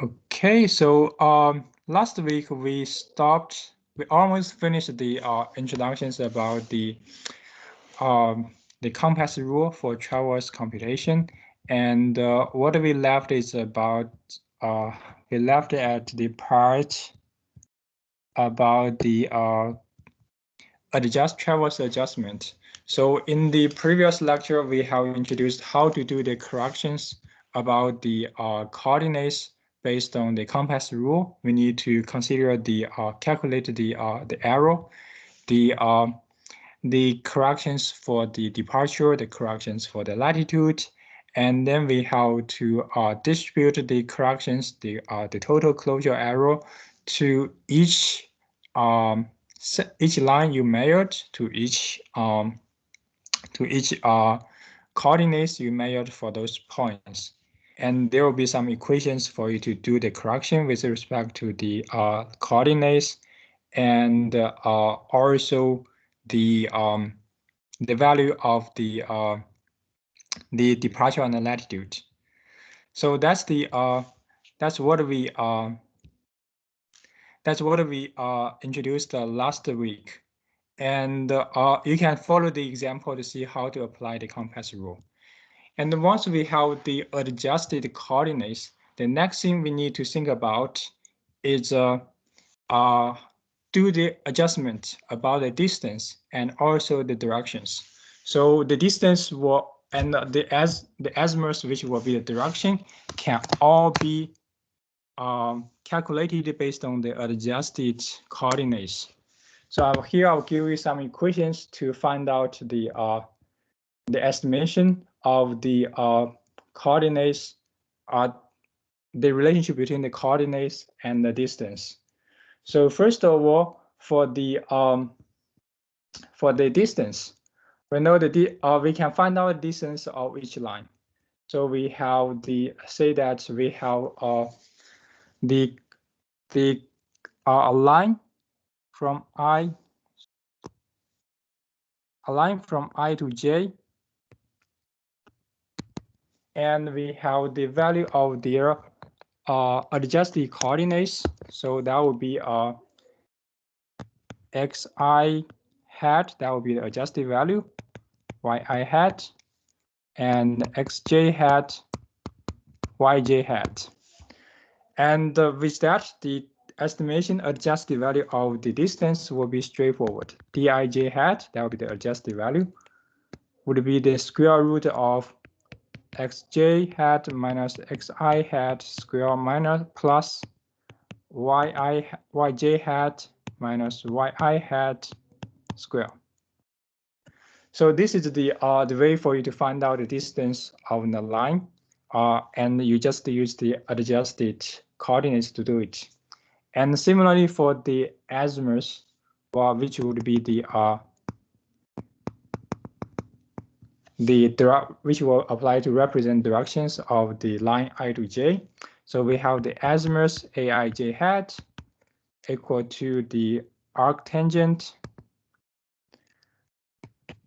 Okay, so last week we almost finished the introductions about the compass rule for traverse computation, and what we left is about we left at the part about the traverse adjustment. So in the previous lecture, we have introduced how to do the corrections about the coordinates based on the compass rule. We need to consider the calculate the error, the corrections for the departure, the corrections for the latitude, and then we have to distribute the corrections, the total closure error to each line you measured, to each coordinates you measured for those points. And there will be some equations for you to do the correction with respect to the coordinates, and also the value of the departure and the latitude. So that's what we introduced last week. And you can follow the example to see how to apply the compass rule. And once we have the adjusted coordinates, the next thing we need to think about is do the adjustment about the distance and also the directions. So the distance will and the azimuth, which will be the direction, can all be calculated based on the adjusted coordinates. So here I'll give you some equations to find out the estimation of the coordinates, the relationship between the coordinates and the distance. So first of all, for the distance, we know that we can find out the distance of each line. So we have say that we have a line from I to J, and we have the value of their adjusted coordinates. So that would be xi hat, that would be the adjusted value, yi hat, and xj hat, yj hat. And with that, the estimation adjusted value of the distance will be straightforward. Dij hat, that would be the adjusted value, would be the square root of xj hat minus xi hat square minus plus yj hat minus yi hat square. So this is the way for you to find out the distance of the line, and you just use the adjusted coordinates to do it. And similarly for the azimuth, which would be which will apply to represent directions of the line I to J. So we have the azimuth aij hat equal to the arctangent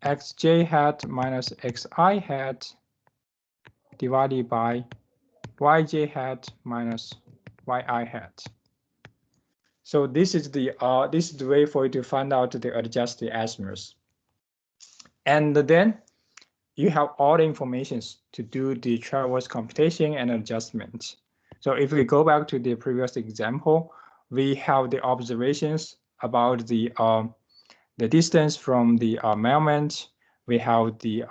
xj hat minus xi hat divided by yj hat minus yi hat. So this is the way for you to find out the adjusted azimuth. And then you have all the information to do the traverse computation and adjustment. So if we go back to the previous example, we have the observations about the distance from the measurement. We have the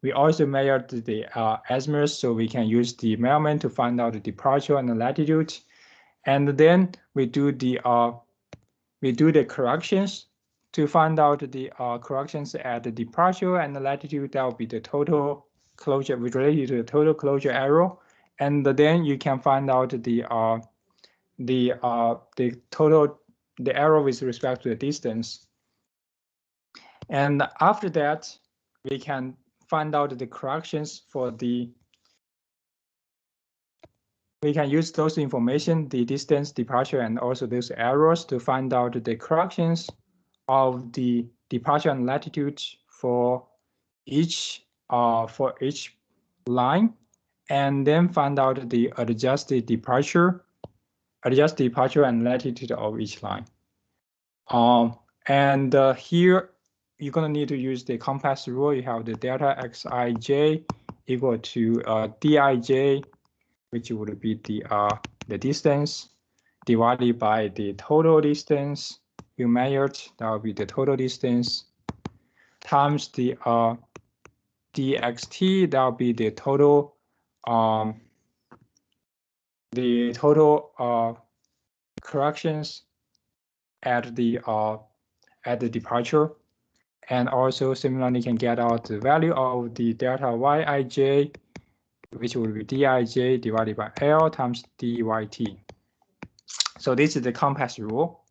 we also measured the azimuth, so we can use the measurement to find out the departure and the latitude. And then we do the corrections to find out the corrections at the departure and the latitude. That will be the total closure related to the total closure error. And then you can find out the error with respect to the distance. And after that, we can find out the corrections for we can use those information, the distance, departure, and also those errors to find out the corrections of the departure and latitude for each line, and then find out the adjusted departure and latitude of each line. Here you're gonna need to use the compass rule. You have the delta xij equal to dij, which would be the distance divided by the total distance you measured. That will be the total distance times the dxt. That will be the total corrections at the departure, and also similarly can get out the value of the delta yij, which will be dij divided by L times dyt. So this is the compass rule.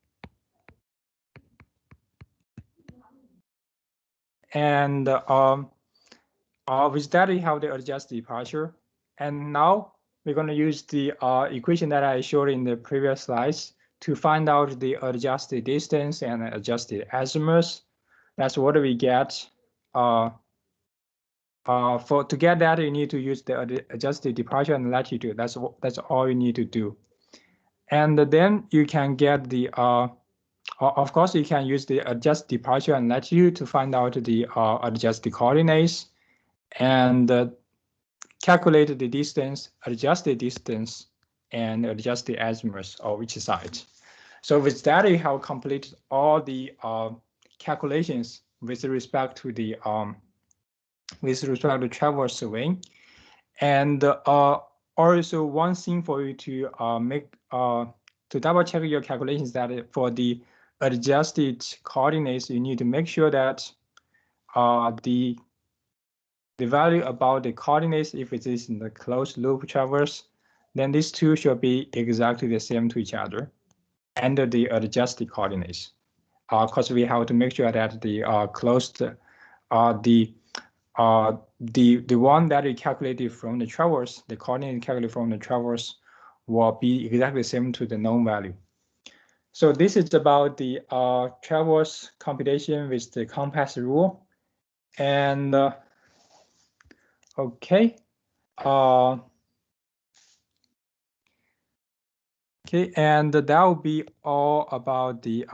And with that, we have the adjusted departure. And now we're going to use the equation that I showed in the previous slides to find out the adjusted distance and adjusted azimuth. That's what we get. To get that, you need to use the adjusted departure and latitude. That's all you need to do. And then you can get the of course, you can use the adjusted departure and latitude to find out the adjusted coordinates and calculate the distance, adjusted distance, and adjust the azimuth of each side. So with that, you have completed all the calculations with respect to the travel surveying. And also one thing for you to to double check your calculations, that for the adjusted coordinates, you need to make sure that the value about the coordinates, if it is in the closed loop traverse, then these two should be exactly the same to each other under the adjusted coordinates. Because we have to make sure that the closed the one that we calculated from the traverse, the coordinate calculated from the traverse, will be exactly the same to the known value. So this is about the traverse computation with the compass rule. And okay. Okay, and that will be all about the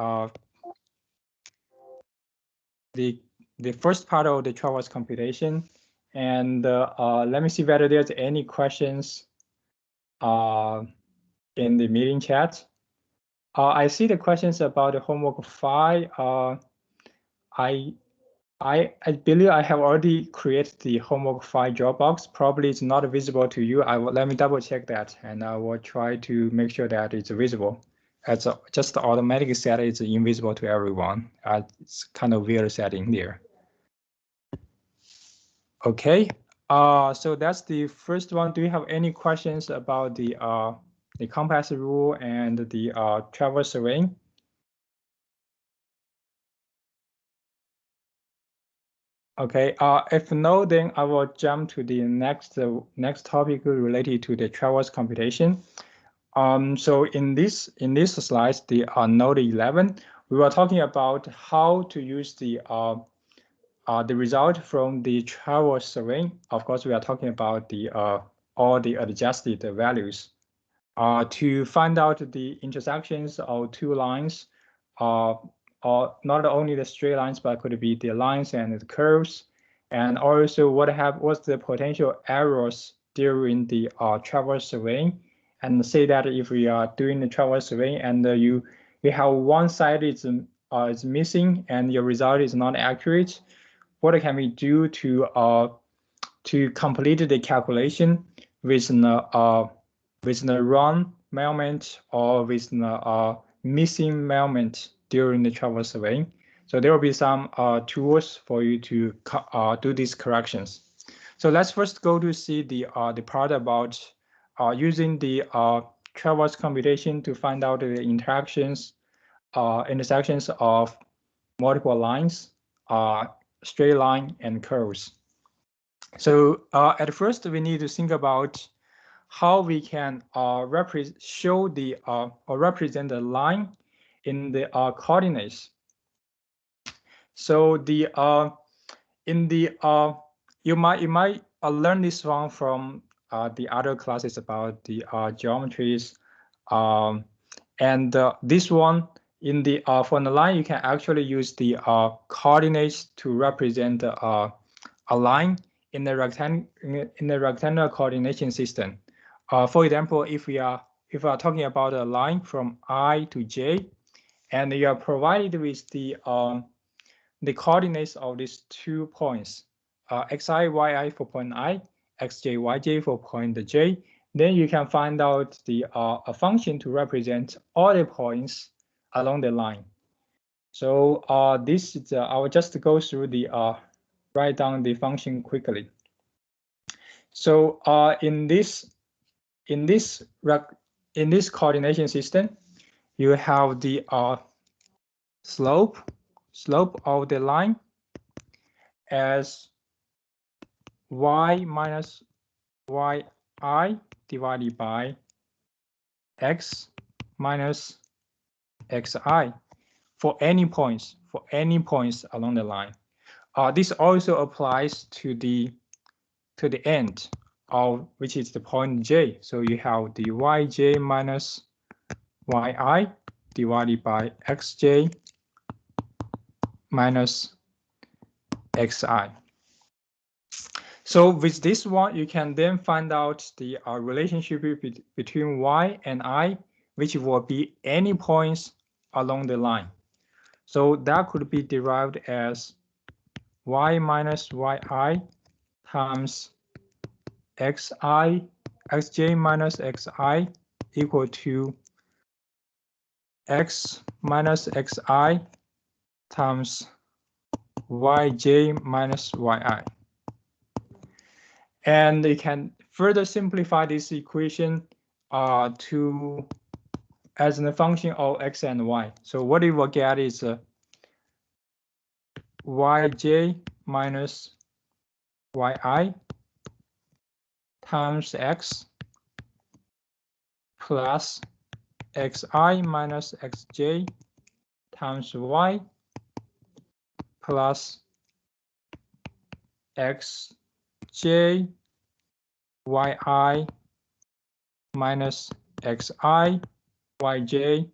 first part of the traverse computation. And let me see whether there's any questions in the meeting chat. I see the questions about the homework file. I believe I have already created the homework file Dropbox. Probably it's not visible to you. Let me double check that, and I will try to make sure that it's visible. It's just automatically set it's invisible to everyone. It's kind of weird setting there. Okay, so that's the first one. Do you have any questions about the compass rule and the traverse surveying? Okay, if no, then I will jump to the next topic related to the traverse computation. So in this slides, the Note 11, we were talking about how to use the result from the traverse survey. Of course, we are talking about the all the adjusted values to find out the intersections of two lines, or not only the straight lines, but could be the lines and the curves, and also what's the potential errors during the traverse surveying. And say that if we are doing the traverse surveying and you have one side is missing and your result is not accurate, what can we do to complete the calculation with the wrong measurement or with the missing measurement during the traverse surveying? So there will be some tools for you to do these corrections. So let's first go to see the part about using the traverse computation to find out the intersections of multiple lines, straight line, and curves. So at first, we need to think about how we can show the or represent the line in the coordinates. So the in the you might learn this one from the other classes about the geometries. And this one in the for the line, you can actually use the coordinates to represent a line in the rectangular coordination system. For example, if we are talking about a line from I to J, and you are provided with the coordinates of these 2 points, xi, yi for point I, xj, yj for point J, then you can find out the a function to represent all the points along the line. So this is I will just go through the write down the function quickly. So in this coordination system, you have the slope of the line as y minus yi divided by x minus xi for any points along the line. This also applies to the end of which is the point J. So you have the yj minus yi divided by xj minus xi. So with this one, you can then find out the relationship between y and I, which will be any points along the line. So that could be derived as y minus yi times xj minus xi equal to x minus xi times yj minus yi. And you can further simplify this equation to as a function of x and y. So what you will get is yj minus yi times x plus xi minus xj times y plus xj yi minus xi yj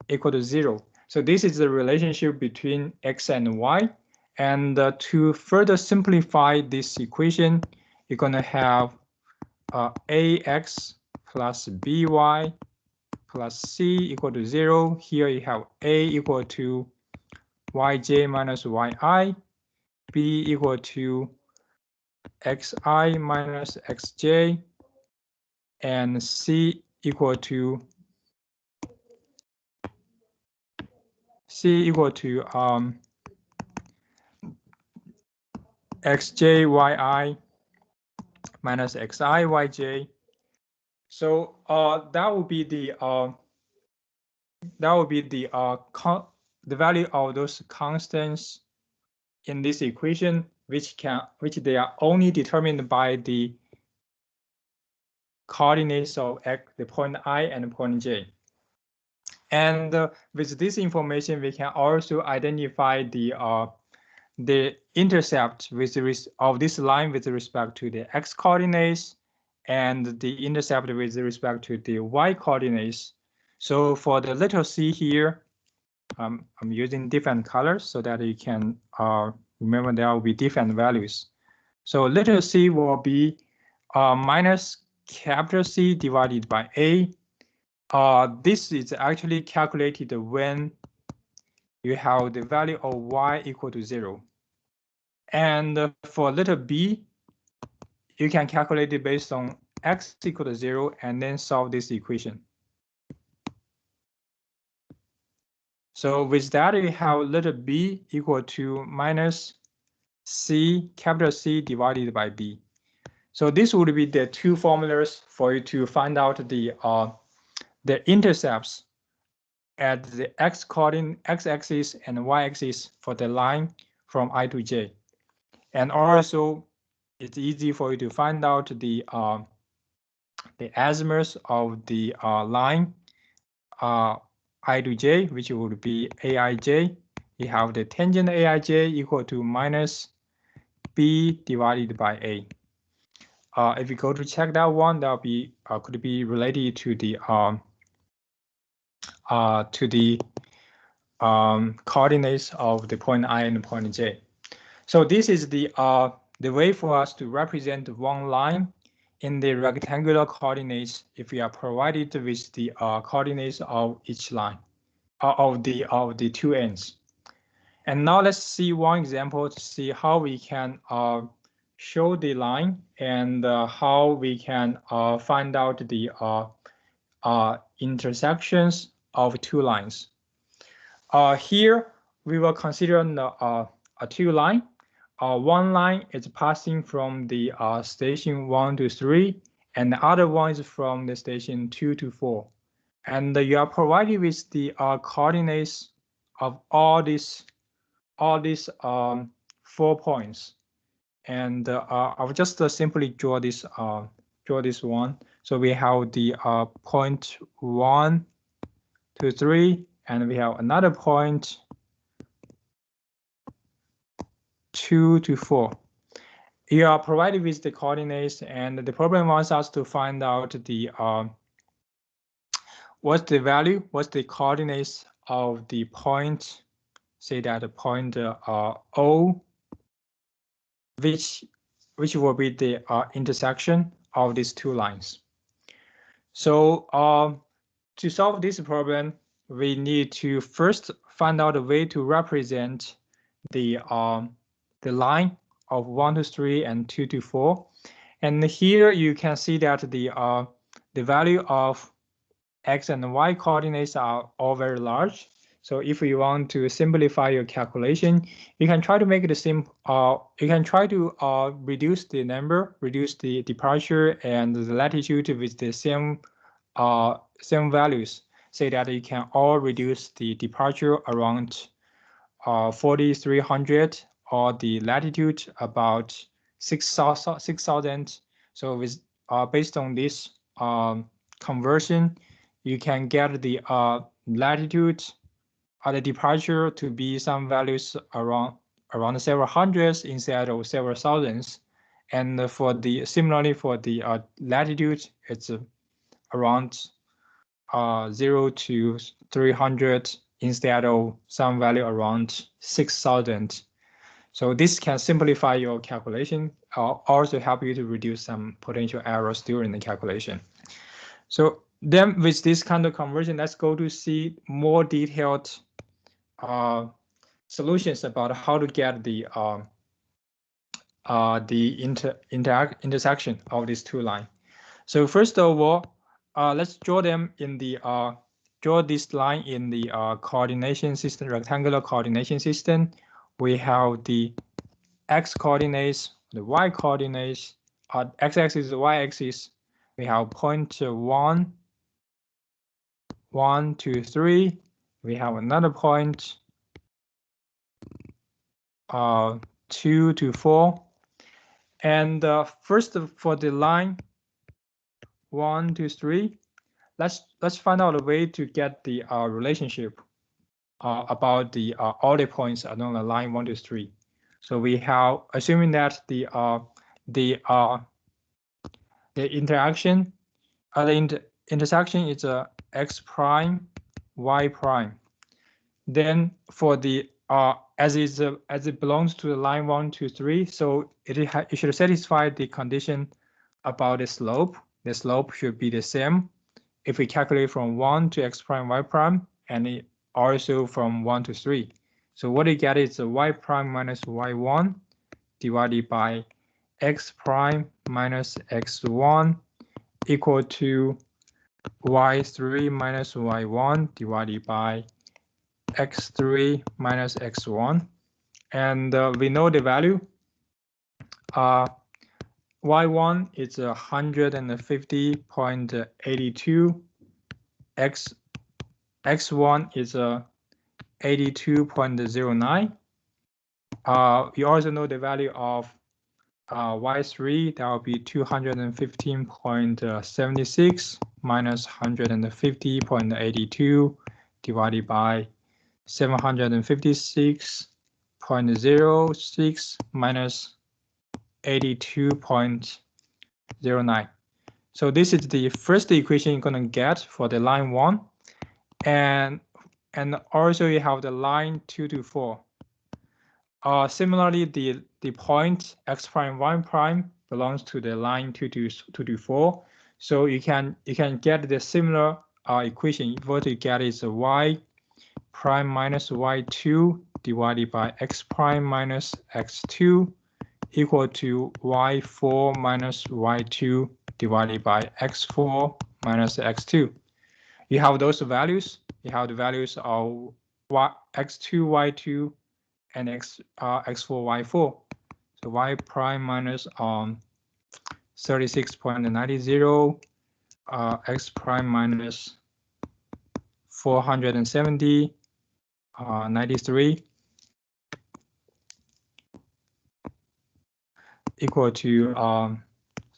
equal to 0. So this is the relationship between x and y. And to further simplify this equation, you're going to have ax plus by plus c equal to 0. Here you have a equal to yj minus yi, b equal to xi minus xj, and c equal to xj yi minus xi yj. So that would be the value of those constants in this equation, which they are only determined by the coordinates of the point I and the point J. And with this information, we can also identify the intercept of this line with respect to the x coordinates and the intercept with respect to the y coordinates. So for the little c here, I'm using different colors so that you can remember there will be different values. So little c will be minus capital C divided by A. This is actually calculated when you have the value of y equal to 0. And for little b, you can calculate it based on x equal to 0 and then solve this equation. So with that, you have little b equal to minus capital C divided by b. So this would be the two formulas for you to find out the intercepts at the x-axis and y-axis for the line from I to J. And also, it's easy for you to find out the azimuths of the line I to J, which would be Aij. You have the tangent Aij equal to minus b divided by A. if you go to check that one, that'll be could be related to the coordinates of the point I and the point J. So this is the way for us to represent one line in the rectangular coordinates if we are provided with the coordinates of each line of the two ends. And now let's see one example to see how we can show the line and how we can find out the intersections of two lines. Here we will consider a two line. One line is passing from the station 1 to 3, and the other one is from the station 2 to 4. And you are provided with the coordinates of all these 4 points. And I will just simply draw this one. So we have the point 1 to 3, and we have another point 2 to 4. You are provided with the coordinates, and the problem wants us to find out the what's the coordinates of the point, say that the point O, which will be the intersection of these two lines. So to solve this problem, we need to first find out a way to represent the line of 1 to 3 and 2 to 4. And here you can see that the value of x and y coordinates are all very large. So if you want to simplify your calculation, you can try to make it simple. You can try to reduce the number, reduce the departure and the latitude with the same values. Say that you can all reduce the departure around 4,300 or the latitude about 6,000. So with based on this conversion, you can get the latitude or the departure to be some values around several hundreds instead of several thousands. And for the similarly for the latitude, it's around 0 to 300 instead of some value around 6,000. So this can simplify your calculation, also help you to reduce some potential errors during the calculation. So then with this kind of conversion, let's go to see more detailed solutions about how to get the intersection of these two lines. So first of all, let's draw them in the draw this line in the coordination system, rectangular coordination system. We have the x coordinates, the y coordinates, x-axis, the y-axis. We have point 1, 1, 2, 3. We have another point 2 to 4. And first for the line 1 to 3, let's find out a way to get the relationship about the all the points along the line 1 to 3. So we have, assuming that the interaction, the intersection is x prime, y prime. Then for the as it belongs to the line 1 to 3, so it should satisfy the condition about the slope. The slope should be the same if we calculate from 1 to x prime, y prime, and also from 1 to 3. So what you get is y prime minus y1 divided by x prime minus x1 equal to y3 minus y1 divided by x3 minus x1. And we know the value. Y1 is 150.82. X1 is 82.09. We also know the value of Y3, that will be 215.76 minus 150.82 divided by 756.06 minus 82.09. 0.09. So this is the first equation you're gonna get for the line 1, and also you have the line 2 to 4. Similarly, the point x prime y prime belongs to the line 2 to 4. So you can get the similar equation. What you get is y prime minus y2 divided by x prime minus x2 equal to y4 minus y2 divided by x4 minus x2. You have those values. You have the values of x2, y2, and x4, y4. So y prime minus 36.90, x prime minus 470, 93 equal to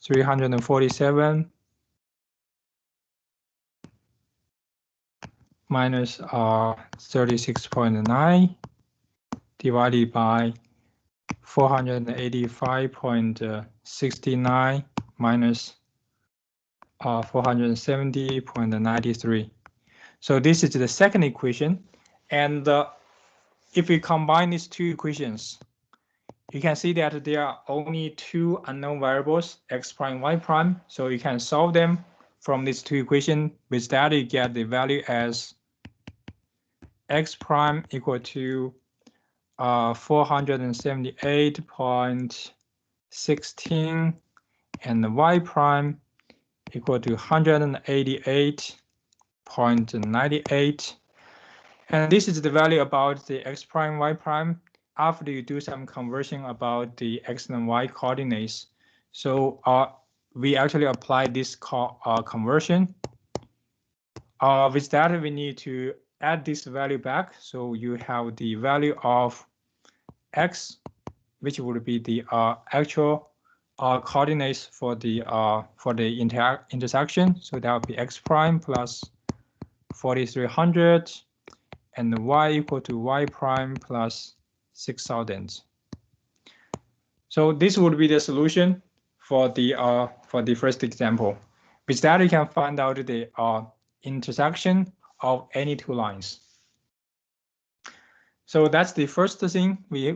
347 minus 36.9 divided by 485.69 minus 470.93. So this is the second equation. And if we combine these two equations, you can see that there are only two unknown variables, x prime, y prime. So you can solve them from these two equations. With that, you get the value as x prime equal to 478.16 and the y prime equal to 188.98. And this is the value about the x prime, y prime after you do some conversion about the x and y coordinates. So we actually apply this conversion. With that, we need to add this value back. So you have the value of x, which would be the actual coordinates for the intersection. So that would be x prime plus 4300, and y equal to y prime plus 6000. So this would be the solution for the first example. With that, you can find out the intersection of any two lines. So that's the first thing we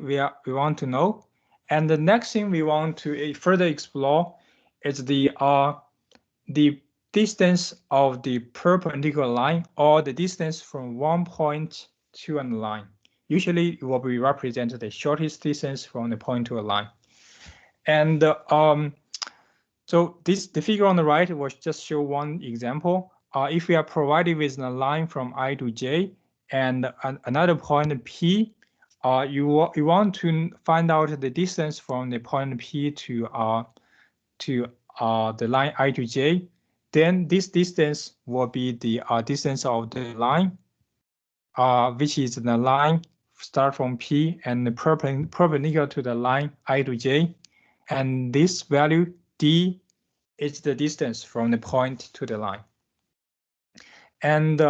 want to know. And the next thing we want to further explore is the distance of the perpendicular line, or the distance from one point to a line. Usually it will be represented the shortest distance from the point to a line. And so the figure on the right will just show one example. If we are provided with a line from I to J and another point P, you want to find out the distance from the point P to the line I to J, then this distance will be the distance of the line, which is the line start from P and perpendicular to the line I to J. And this value D is the distance from the point to the line. And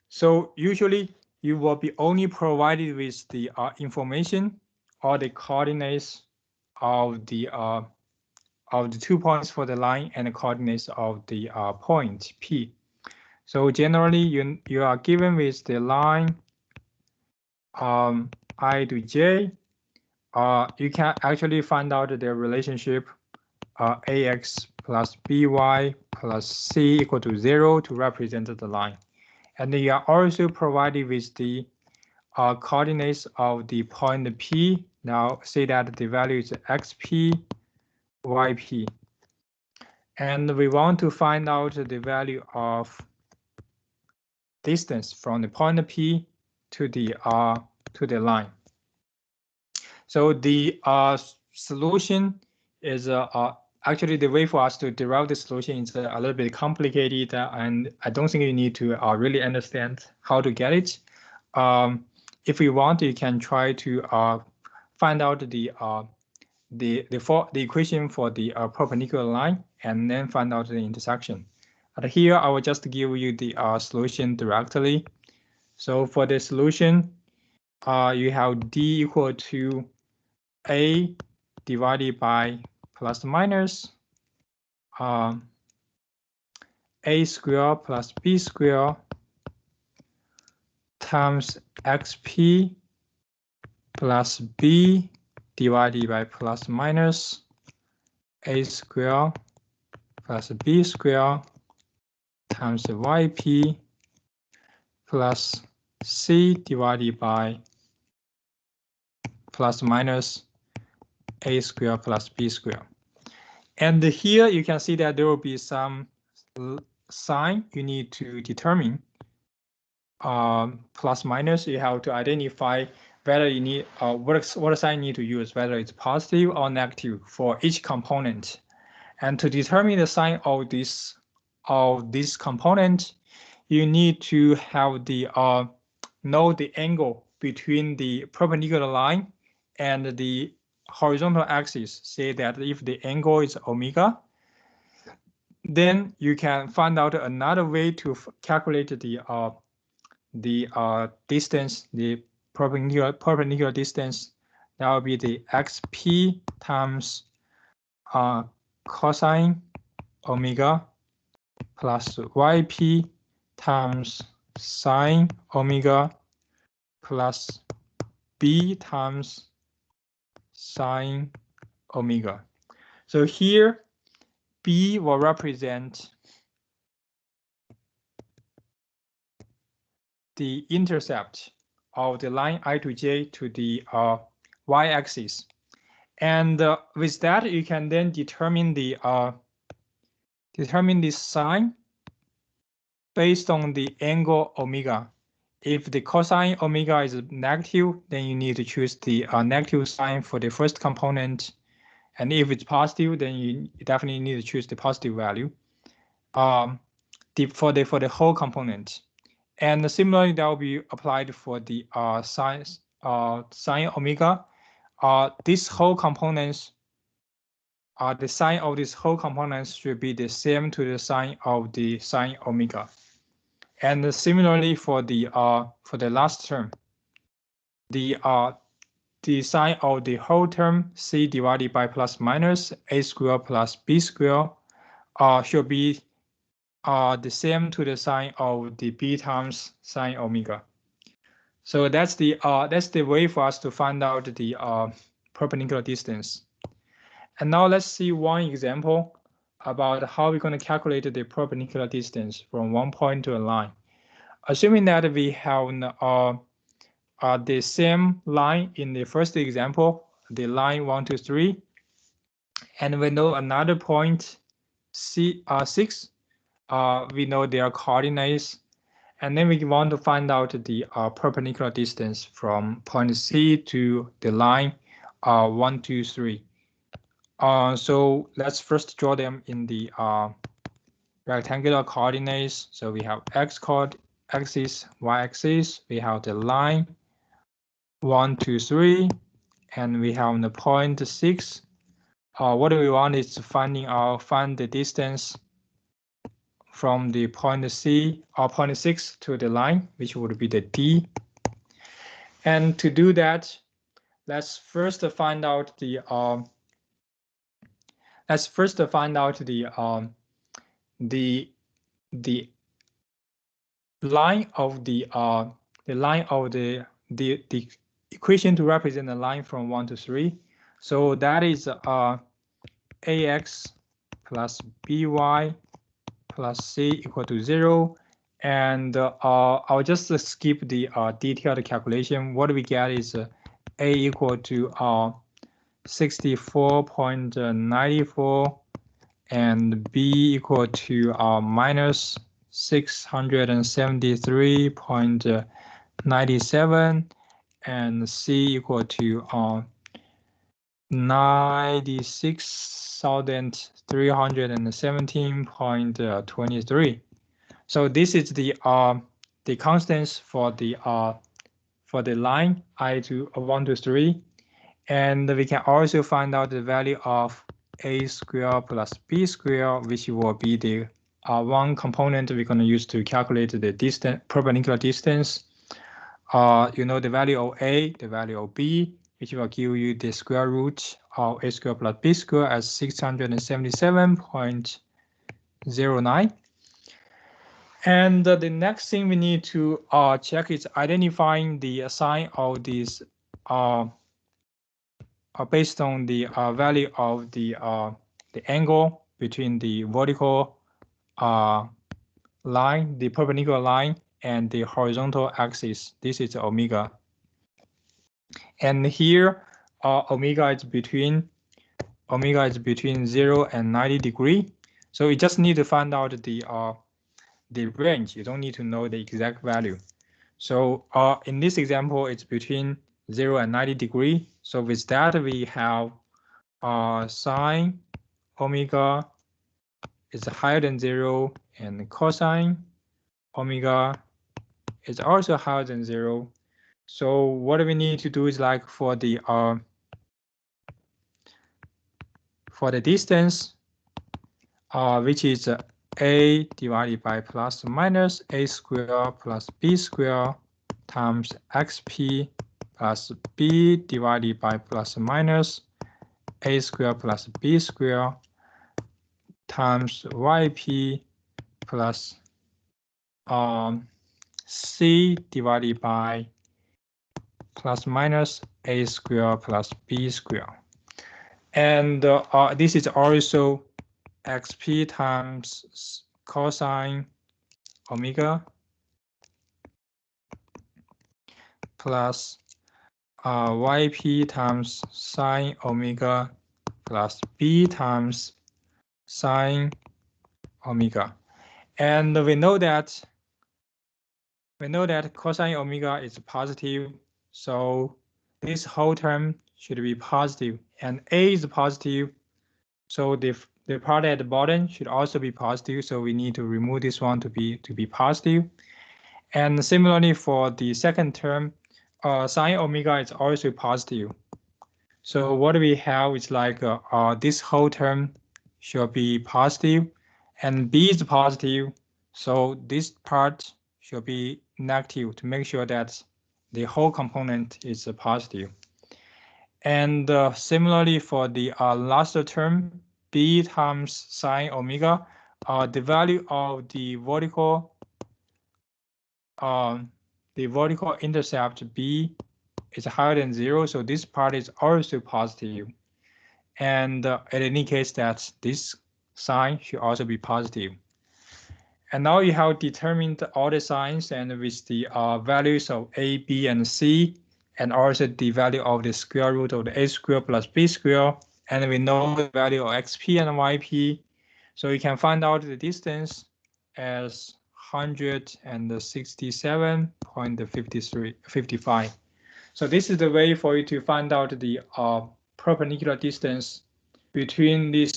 so usually you will be only provided with the information or the coordinates of the 2 points for the line and the coordinates of the point P. So generally you are given with the line I to J. You can actually find out the relationship ax plus by plus c equal to 0 to represent the line. And you are also provided with the coordinates of the point P. Now say that the value is xp, yp. And we want to find out the value of distance from the point P to the line. So the solution is actually the way for us to derive the solution is a little bit complicated, and I don't think you need to really understand how to get it. If you want, you can try to find out the equation for the perpendicular line and then find out the intersection. But here I will just give you the solution directly. So for the solution, you have D equal to A divided by plus minus a square plus b square times xp plus b divided by plus minus a square plus b square times yp plus c divided by plus minus a square plus b square. And here you can see that there will be some sign you need to determine. Plus minus, you have to identify whether you need what sign you need to use, whether it's positive or negative for each component. And to determine the sign of this component, you need to have the know the angle between the perpendicular line and the horizontal axis. Say that if the angle is omega, then you can find out another way to calculate the distance, the perpendicular distance. That will be the xp times cosine omega plus yp times sine omega plus b times sine omega. So here, b will represent the intercept of the line I to j to the y-axis. And with that, you can then determine the sign based on the angle omega. If the cosine omega is negative, then you need to choose the negative sign for the first component. And if it's positive, then you definitely need to choose the positive value for the whole component. And similarly, that will be applied for the sine omega. This whole components, the sign of this whole components should be the same to the sign of the sine omega. And similarly for the last term, the sign of the whole term c divided by plus minus a square plus b square should be the same to the sign of the b times sine omega. So that's the way for us to find out the perpendicular distance. And now let's see one example about how we're going to calculate the perpendicular distance from one point to a line. Assuming that we have the same line in the first example, the line 1, 2, 3, and we know another point C6. We know their coordinates, and then we want to find out the perpendicular distance from point C to the line 1, 2, 3. So let's first draw them in the rectangular coordinates. So we have x-axis, y-axis. We have the line 1, 2, 3, and we have the point 6. What we want is to find the distance from the point C or point 6 to the line, which would be the D. And to do that, let's first find out the line of the equation to represent the line from 1 to 3. So that is ax plus by plus c equal to 0. And I'll just skip the detailed calculation. What we get is a equal to 64.94 and b equal to minus 673.97 and c equal to 96,317.23. So this is the constants for the line I to 1 to 3, and we can also find out the value of a square plus b square, which will be the one component we're going to use to calculate the perpendicular distance. You know the value of a, the value of b, which will give you the square root of a square plus b square as 677.97. 0.09. And the next thing we need to check is identifying the sign of this based on the value of the angle between the vertical line, the perpendicular line, and the horizontal axis. This is omega. And here, omega is between 0 and 90 degree. So you just need to find out the range. You don't need to know the exact value. So in this example, it's between 0 and 90 degree. So with that, we have sine omega is higher than 0, and cosine omega is also higher than 0. So what we need to do is like for the distance, which is a divided by plus minus a square plus b square times xp plus b divided by plus minus a square plus b square times yp plus c divided by plus minus a square plus b square. And this is also xp times cosine omega plus yp times sine omega plus b times sine omega. And we know that cosine omega is positive, so this whole term should be positive, and a is positive, so the part at the bottom should also be positive, so we need to remove this one to be positive. And similarly for the second term, sine omega is also positive. So what we have is like this whole term should be positive, and b is positive, so this part should be negative to make sure that the whole component is positive. And similarly for the last term, b times sine omega, the value of the vertical intercept b is higher than 0, so this part is also positive. And it indicates that this sign should also be positive. And now you have determined all the signs and with the values of a, b, and c, and also the value of the square root of the a square plus b square, and we know the value of xp and yp. So you can find out the distance as 167.55. So this is the way for you to find out the perpendicular distance between this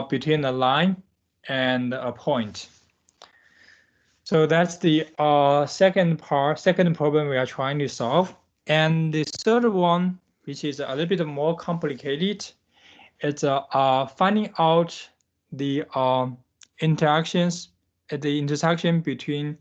between a line and a point. So that's the second problem we are trying to solve. And the third one, which is a little bit more complicated, it's finding out the interactions at the intersection between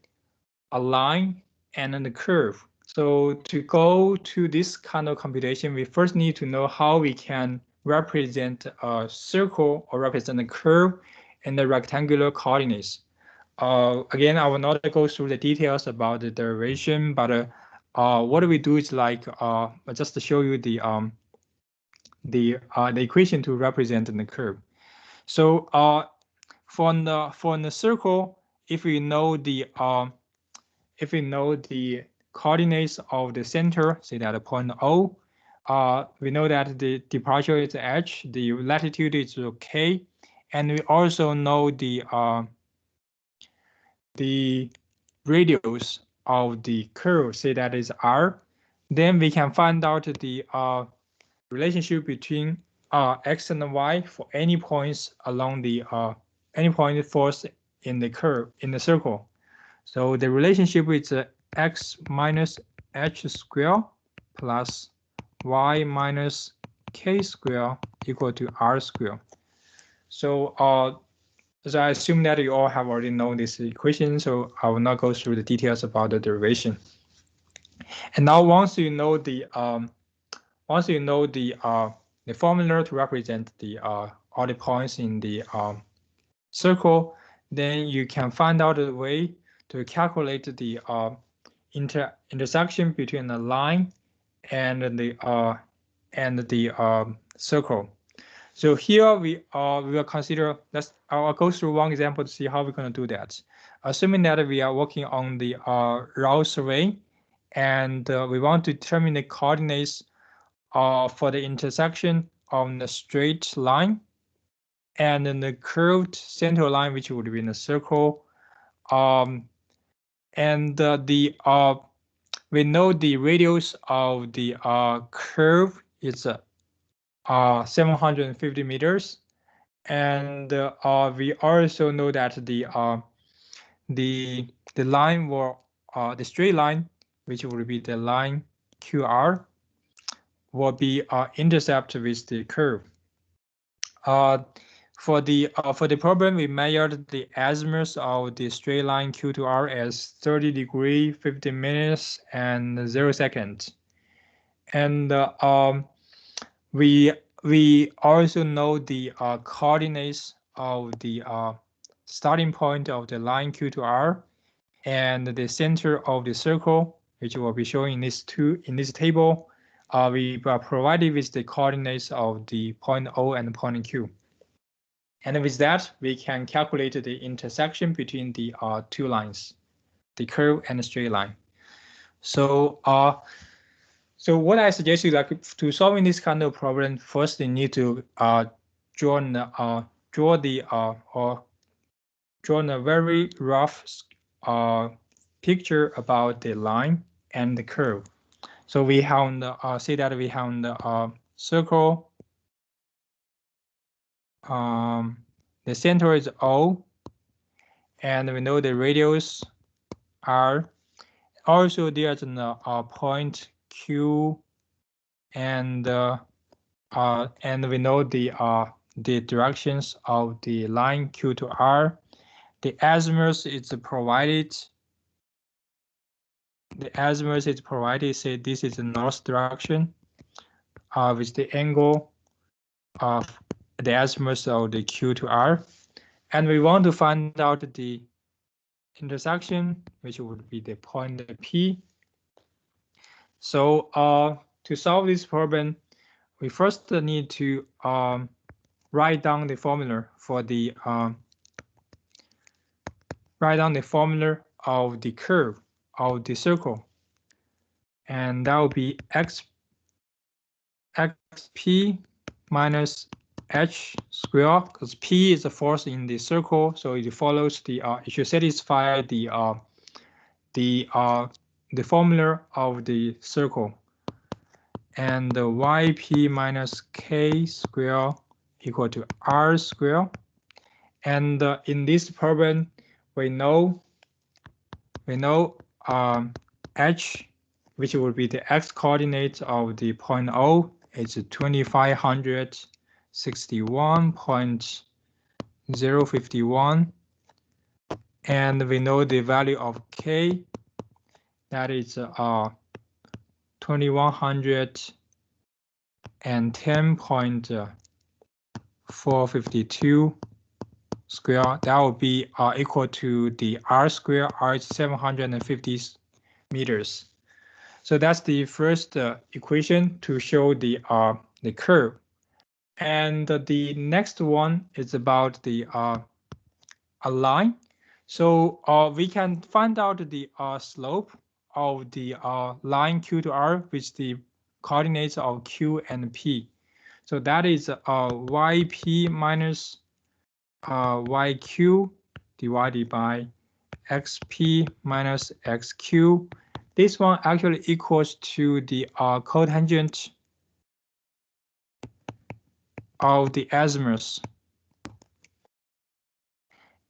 a line and the curve. So to go to this kind of computation, we first need to know how we can represent a circle or represent a curve in the rectangular coordinates. Again, I will not go through the details about the derivation, but what we do is like just to show you the equation to represent the curve. So for the circle, if we know the coordinates of the center, say that point O, we know that the departure is h, the latitude is k, and we also know the radius of the curve, say that is r. Then we can find out the relationship between x and y for any points along the any point force in the curve in the circle. So the relationship is x minus h square plus y minus k square equal to r square. So so I assume that you all have already known this equation, so I will not go through the details about the derivation. And now once you know the formula to represent the all the points in the circle, then you can find out a way to calculate the intersection between the line and the circle. So here we will consider. I'll go through one example to see how we're going to do that. Assuming that we are working on the route survey, and we want to determine the coordinates for the intersection on the straight line and then the curved center line, which would be in a circle. And we know the radius of the curve is 750 meters, and we also know that the line will the straight line, which would be the line QR, will be intercept with the curve. For the problem, we measured the azimuth of the straight line Q to R as 30 degree, 15 minutes, and 0 seconds. And we also know the coordinates of the starting point of the line Q to R and the center of the circle, which will be shown in this table. We are provided with the coordinates of the point O and point Q. And with that, we can calculate the intersection between the two lines, the curve and the straight line. So so what I suggest you, like, to solving this kind of problem, first you need to draw a very rough picture about the line and the curve. So we have say that we have the circle. The center is O, and we know the radius R. Also, there's a point Q, and we know the directions of the line Q to R. The azimuth is provided. The azimuth is provided. Say this is the north direction, with the angle of the azimuth of the Q to R, and we want to find out the intersection, which would be the point P. So to solve this problem, we first need to write down the formula for the of the curve of the circle, and that will be xp minus h square, because p is the force in the circle, so it follows the it should satisfy the formula of the circle, and the yp minus k square equal to r square. And in this problem, we know h, which will be the x coordinate of the point O, is 2561.051, and we know the value of k, that is 2110.452 square. That will be equal to the r square. R is 750 meters. So that's the first equation to show the curve. And the next one is about the a line. So we can find out the slope of the line Q to R with the coordinates of Q and P. So that is yp minus yq divided by xp minus xq. This one actually equals to the cotangent of the azimuth.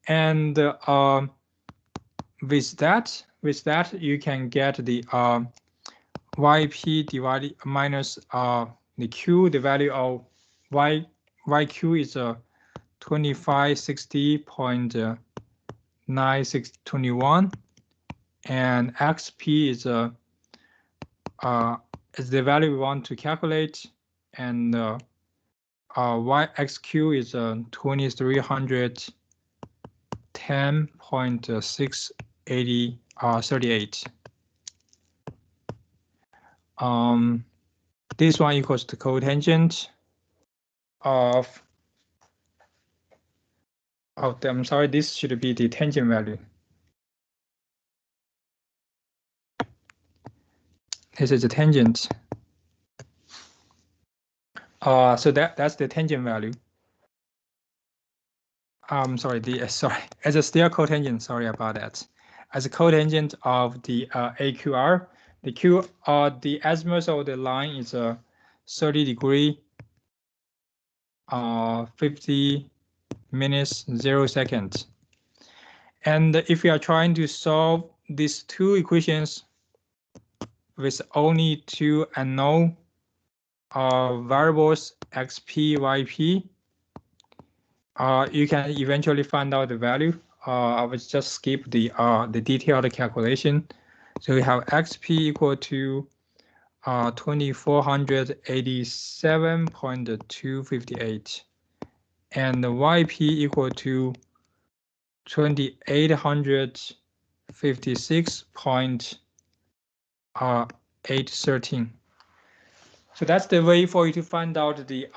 And with that, you can get the yp divided minus the q. The value of yq is 2560.9621, and xp is the value we want to calculate, and yxq is 2310.68038. This one equals to cotangent of I'm sorry, this should be the tangent value. This is the tangent. So that's the tangent value. Sorry, as a still cotangent. Sorry about that. As a cotangent of the AQR, the azimuth of the line is 30 degree, 50 minutes 0 seconds. And if we are trying to solve these two equations with only two unknown variables xp, yp, you can eventually find out the value. I will just skip the detailed calculation. So we have xp equal to 2487.258 and yp equal to 2856.813. So that's the way for you to find out the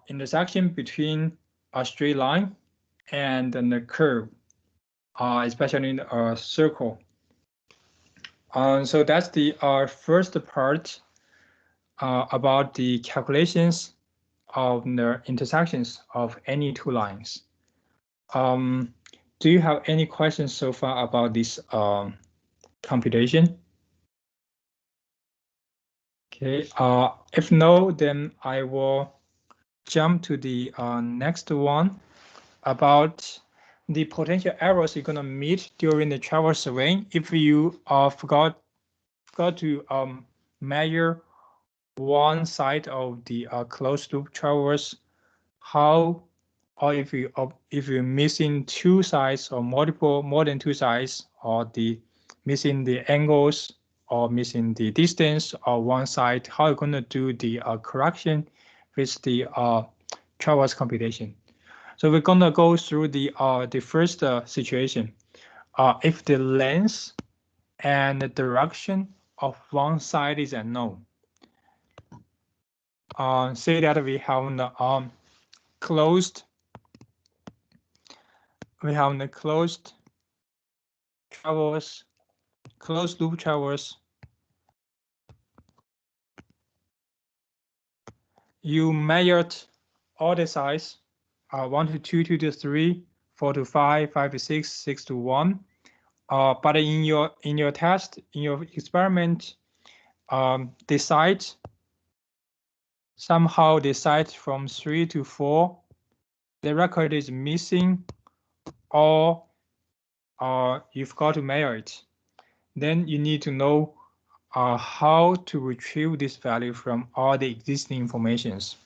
intersection between a straight line and the curve, especially in a circle. So that's the first part about the calculations of the intersections of any two lines. Do you have any questions so far about this computation? Okay, if no, then I will jump to the next one about the potential errors you're gonna meet during the travel surveying if you forgot to measure one side of the closed loop traverse, how, or if you're missing two sides or more than two sides, or the missing the angles or missing the distance or one side, how you're gonna do the correction with the traverse computation. So we're gonna go through the first situation. If the length and the direction of one side is unknown. Say that we have the closed traverse, closed loop traverse. You measured all the sides, 1 to 2, 2 to 3, 4 to 5, 5 to 6, 6 to 1. But in your test, in your experiment, the sides somehow the side from 3 to 4, the record is missing, or you've got to measure it. Then you need to know how to retrieve this value from all the existing informations.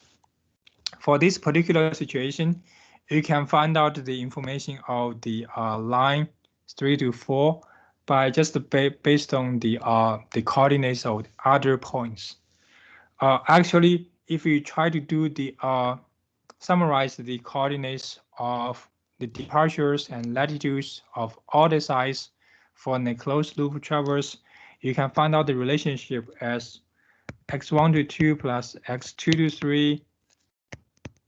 For this particular situation, you can find out the information of the line 3 to 4 by just based on the coordinates of other points. Actually, if you try to do the summarize the coordinates of the departures and latitudes of all the sides for a closed loop traverse, you can find out the relationship as x1 to 2 plus x2 to 3,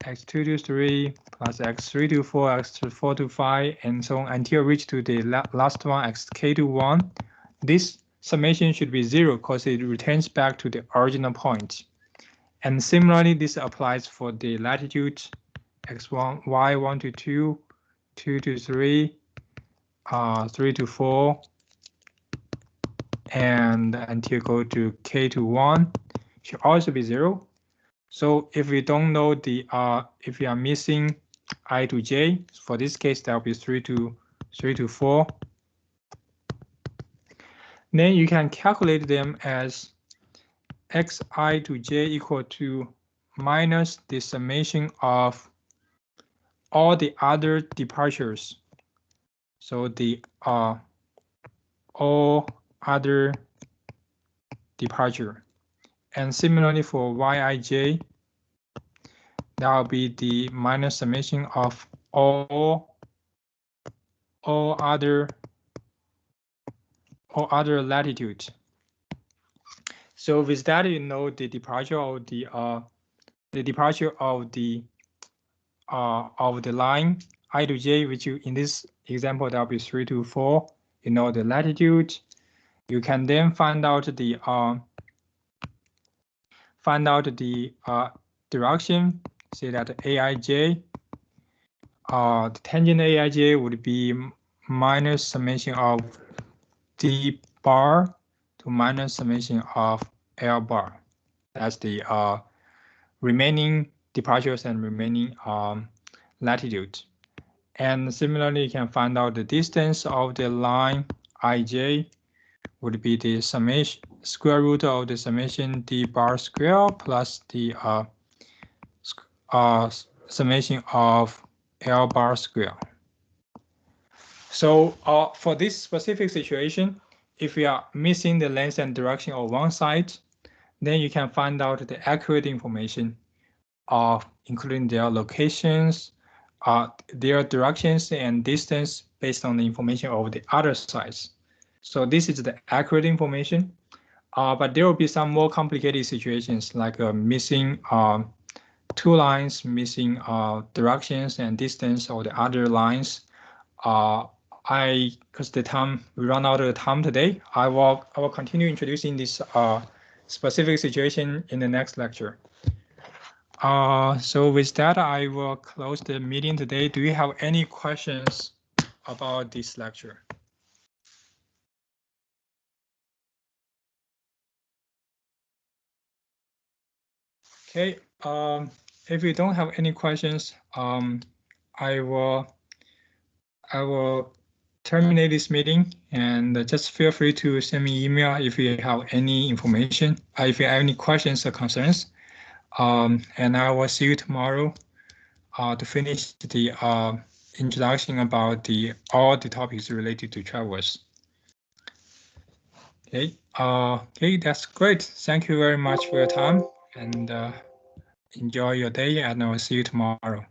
x2 to 3 plus x3 to 4, x4 to 5, and so on until reach to the last one, xk to 1. This summation should be 0 because it returns back to the original point. And similarly, this applies for the latitude x1, y1 to 2, 2 to 3, 3 to 4, and until go to k to 1 should also be 0. So if we don't know the if we are missing I to j, for this case that will be 3 to 4. Then you can calculate them as xi to j equal to minus the summation of all the other departures. So the all other departure. And similarly for yij, that will be the minus summation of all other latitude. So with that, you know the departure of the line I to j, which in this example that will be 3 to 4. You know the latitude. You can then find out the direction. Say that aij, the tangent aij would be minus summation of d bar to minus summation of l bar. That's the remaining departures and remaining latitude. And similarly, you can find out the distance of the line ij would be the summation square root of the summation d bar square plus the summation of l bar square. So for this specific situation, if we are missing the length and direction of one side, then you can find out the accurate information of including their locations, their directions and distance based on the information of the other sides. So this is the accurate information, but there will be some more complicated situations like missing two lines, missing directions and distance of the other lines. Because we run out of time today, I will continue introducing this specific situation in the next lecture. So with that, I will close the meeting today. Do you have any questions about this lecture? Okay, if you don't have any questions, I will terminate this meeting, and just feel free to send me email if you have any information, if you have any questions or concerns. And I will see you tomorrow to finish the introduction about all the topics related to travelers. Okay, okay, that's great. Thank you very much for your time, and enjoy your day, and I will see you tomorrow.